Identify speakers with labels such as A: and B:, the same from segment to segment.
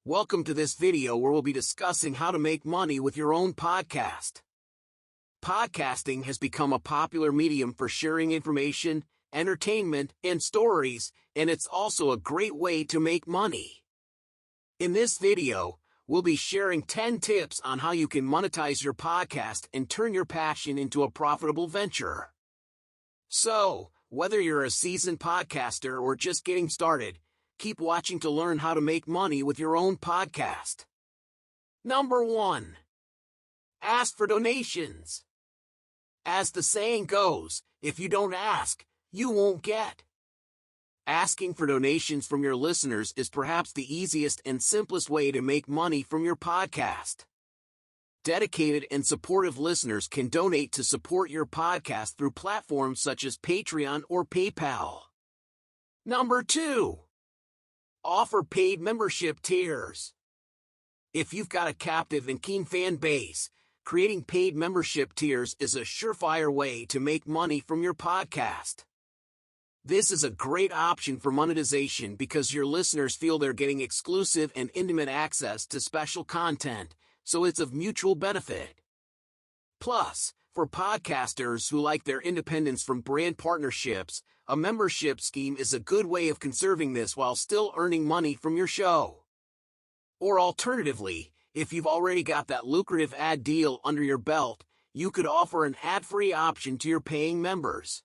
A: Welcome to this video where we'll be discussing how to make money with your own podcast. Podcasting has become a popular medium for sharing information, entertainment, and stories, and it's also a great way to make money. In this video, we'll be sharing 10 tips on how you can monetize your podcast and turn your passion into a profitable venture. So, whether you're a seasoned podcaster or just getting started, keep watching to learn how to make money with your own podcast. Number 1. Ask for donations. As the saying goes, if you don't ask, you won't get. Asking for donations from your listeners is perhaps the easiest and simplest way to make money from your podcast. Dedicated and supportive listeners can donate to support your podcast through platforms such as Patreon or PayPal. Number 2. Offer paid membership tiers. If you've got a captive and keen fan base, creating paid membership tiers is a surefire way to make money from your podcast. This is a great option for monetization because your listeners feel they're getting exclusive and intimate access to special content, so it's of mutual benefit. Plus, for podcasters who like their independence from brand partnerships, a membership scheme is a good way of conserving this while still earning money from your show. Or alternatively, if you've already got that lucrative ad deal under your belt, you could offer an ad-free option to your paying members.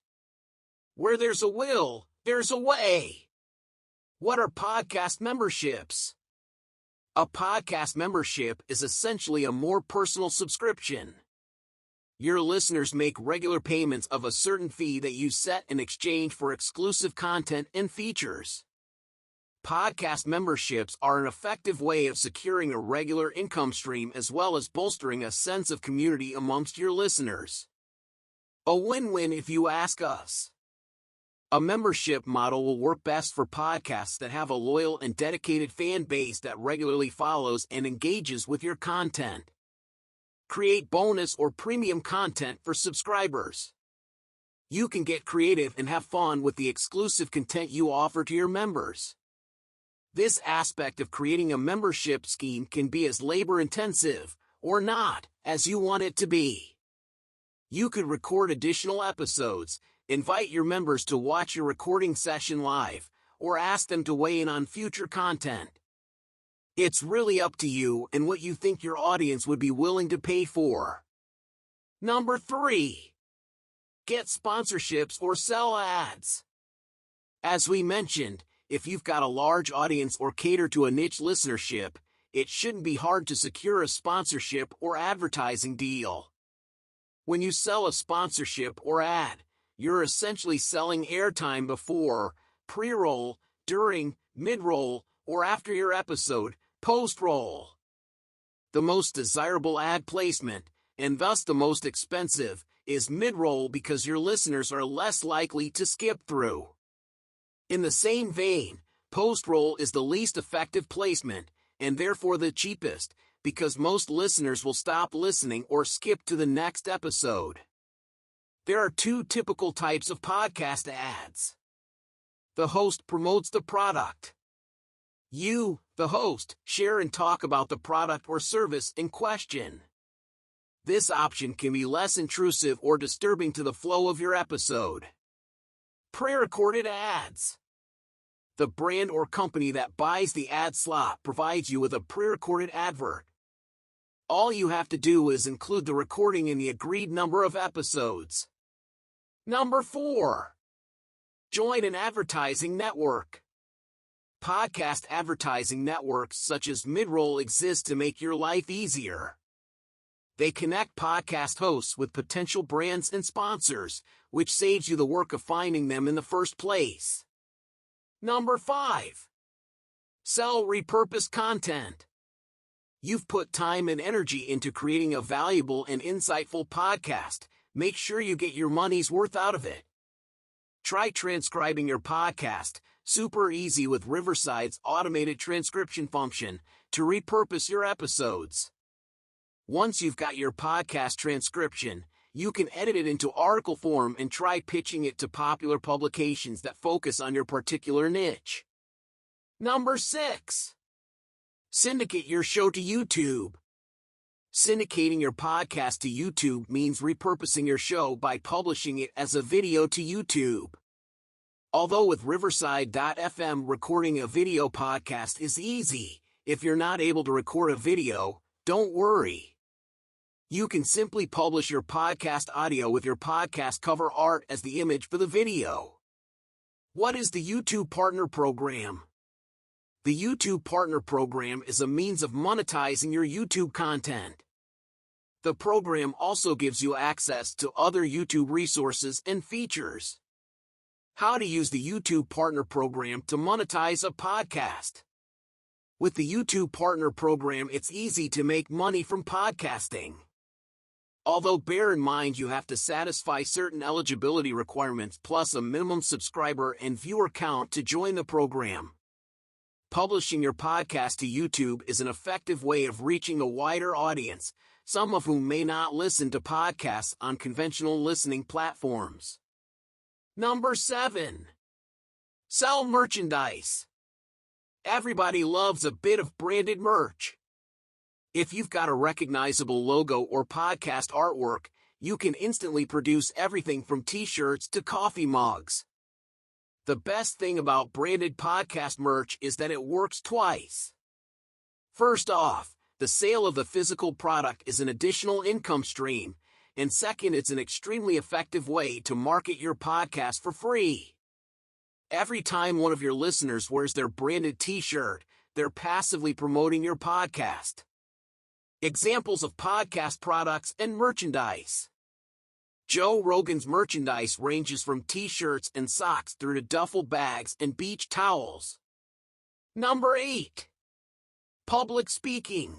A: Where there's a will, there's a way. What are podcast memberships? A podcast membership is essentially a more personal subscription. Your listeners make regular payments of a certain fee that you set in exchange for exclusive content and features. Podcast memberships are an effective way of securing a regular income stream as well as bolstering a sense of community amongst your listeners. A win-win if you ask us. A membership model will work best for podcasts that have a loyal and dedicated fan base that regularly follows and engages with your content. Create bonus or premium content for subscribers. You can get creative and have fun with the exclusive content you offer to your members. This aspect of creating a membership scheme can be as labor-intensive, or not, as you want it to be. You could record additional episodes, invite your members to watch your recording session live, or ask them to weigh in on future content. It's really up to you and what you think your audience would be willing to pay for. Number 3. Get sponsorships or sell ads. As we mentioned, if you've got a large audience or cater to a niche listenership, it shouldn't be hard to secure a sponsorship or advertising deal. When you sell a sponsorship or ad, you're essentially selling airtime before, pre-roll, during, mid-roll, or after your episode, post-roll. The most desirable ad placement, and thus the most expensive, is mid-roll because your listeners are less likely to skip through. In the same vein, post-roll is the least effective placement, and therefore the cheapest, because most listeners will stop listening or skip to the next episode. There are 2 typical types of podcast ads. The host promotes the product. You, the host, share and talk about the product or service in question. This option can be less intrusive or disturbing to the flow of your episode. Pre-recorded ads. The brand or company that buys the ad slot provides you with a pre-recorded advert. All you have to do is include the recording in the agreed number of episodes. Number 4. Join an advertising network. Podcast advertising networks such as Midroll exist to make your life easier. They connect podcast hosts with potential brands and sponsors, which saves you the work of finding them in the first place. Number 5. Sell repurposed content. You've put time and energy into creating a valuable and insightful podcast. Make sure you get your money's worth out of it. Try transcribing your podcast, super easy with Riverside's automated transcription function, to repurpose your episodes. Once you've got your podcast transcription, you can edit it into article form and try pitching it to popular publications that focus on your particular niche. Number 6. Syndicate your show to YouTube. Syndicating your podcast to YouTube means repurposing your show by publishing it as a video to YouTube. Although with Riverside.fm recording a video podcast is easy, if you're not able to record a video, don't worry. You can simply publish your podcast audio with your podcast cover art as the image for the video. What is the YouTube Partner Program? The YouTube Partner Program is a means of monetizing your YouTube content. The program also gives you access to other YouTube resources and features. How to use the YouTube Partner Program to monetize a podcast. With the YouTube Partner Program, it's easy to make money from podcasting. Although bear in mind you have to satisfy certain eligibility requirements plus a minimum subscriber and viewer count to join the program. Publishing your podcast to YouTube is an effective way of reaching a wider audience, some of whom may not listen to podcasts on conventional listening platforms. Number 7. Sell merchandise. Everybody loves a bit of branded merch. If you've got a recognizable logo or podcast artwork, you can instantly produce everything from t-shirts to coffee mugs. The best thing about branded podcast merch is that it works twice. First off, the sale of the physical product is an additional income stream, and second, it's an extremely effective way to market your podcast for free. Every time one of your listeners wears their branded t-shirt, they're passively promoting your podcast. Examples of podcast products and merchandise. Joe Rogan's merchandise ranges from t-shirts and socks through to duffel bags and beach towels. Number 8. Public speaking.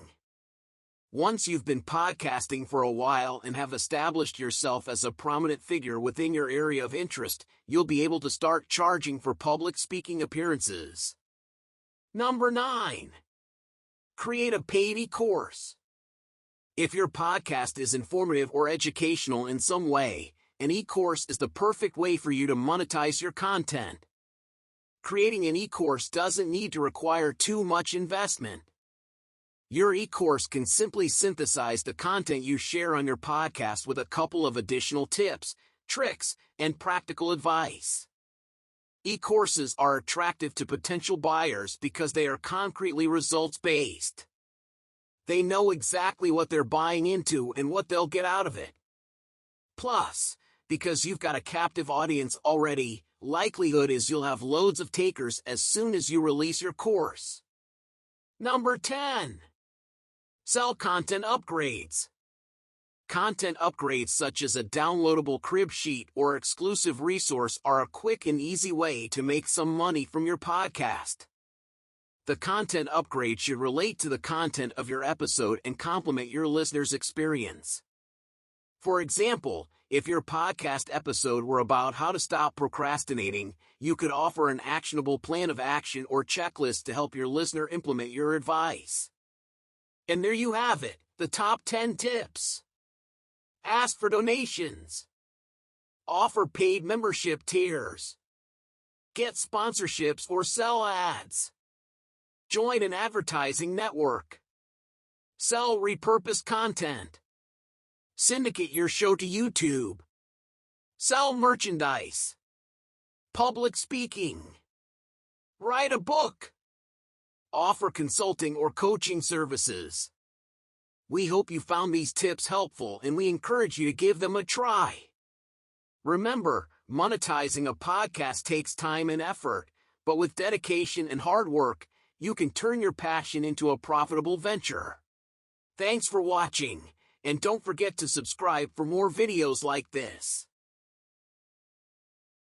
A: Once you've been podcasting for a while and have established yourself as a prominent figure within your area of interest, you'll be able to start charging for public speaking appearances. Number 9. Create a paid e-course. If your podcast is informative or educational in some way, an e-course is the perfect way for you to monetize your content. Creating an e-course doesn't need to require too much investment. Your e-course can simply synthesize the content you share on your podcast with a couple of additional tips, tricks, and practical advice. E-courses are attractive to potential buyers because they are concretely results-based. They know exactly what they're buying into and what they'll get out of it. Plus, because you've got a captive audience already, likelihood is you'll have loads of takers as soon as you release your course. Number 10. Sell content upgrades. Content upgrades such as a downloadable crib sheet or exclusive resource are a quick and easy way to make some money from your podcast. The content upgrade should relate to the content of your episode and complement your listener's experience. For example, if your podcast episode were about how to stop procrastinating, you could offer an actionable plan of action or checklist to help your listener implement your advice. And there you have it, the top 10 tips. Ask for donations. Offer paid membership tiers. Get sponsorships or sell ads. Join an advertising network. Sell repurposed content. Syndicate your show to YouTube. Sell merchandise. Public speaking. Write a book. Offer consulting or coaching services. We hope you found these tips helpful and we encourage you to give them a try. Remember, monetizing a podcast takes time and effort, but with dedication and hard work, you can turn your passion into a profitable venture. Thanks for watching, and don't forget to subscribe for more videos like this.